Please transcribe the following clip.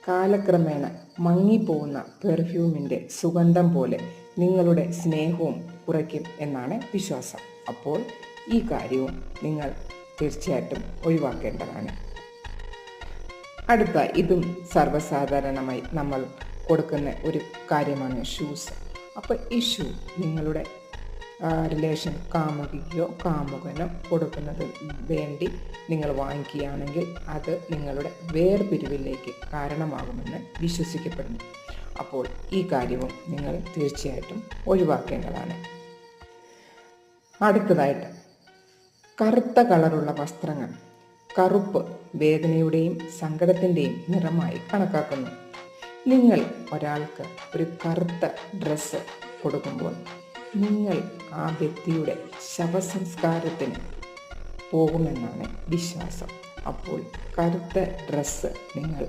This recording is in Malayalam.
കാലക്രമേണ മങ്ങിപ്പോകുന്ന പെർഫ്യൂമിൻ്റെ സുഗന്ധം പോലെ നിങ്ങളുടെ സ്നേഹവും കുറയ്ക്കും എന്നാണ് വിശ്വാസം. അപ്പോൾ ഈ കാര്യവും നിങ്ങൾ തീർച്ചയായിട്ടും ഒഴിവാക്കേണ്ടതാണ്. അടുത്ത ഇതും സർവ്വസാധാരണമായി നമ്മൾ കൊടുക്കുന്ന ഒരു കാര്യമാണ് ഷൂസ്. അപ്പോൾ ഈ ഷൂ നിങ്ങളുടെ റിലേഷൻ കാമുകിയോ കാമുകനോ കൊടുക്കുന്നത് വേണ്ടി നിങ്ങൾ വാങ്ങിക്കുകയാണെങ്കിൽ അത് നിങ്ങളുടെ വേർപിരിവിലേക്ക് കാരണമാകുമെന്ന് വിശ്വസിക്കപ്പെടുന്നു. അപ്പോൾ ഈ കാര്യവും നിങ്ങൾ തീർച്ചയായിട്ടും ഒഴിവാക്കേണ്ടതാണ്. അടുത്തതായിട്ട് കറുത്ത കളറുള്ള വസ്ത്രങ്ങൾ. കറുപ്പ് വേദനയുടെയും സങ്കടത്തിൻ്റെയും നിറമായി കണക്കാക്കുന്നു. നിങ്ങൾ ഒരാൾക്ക് ഒരു കറുത്ത ഡ്രസ്സ് കൊടുക്കുമ്പോൾ നിങ്ങൾ ആ വ്യക്തിയുടെ ശവസംസ്കാരത്തിന് പോകുമെന്നാണ് വിശ്വാസം. അപ്പോൾ കറുത്ത ഡ്രസ്സ് നിങ്ങൾ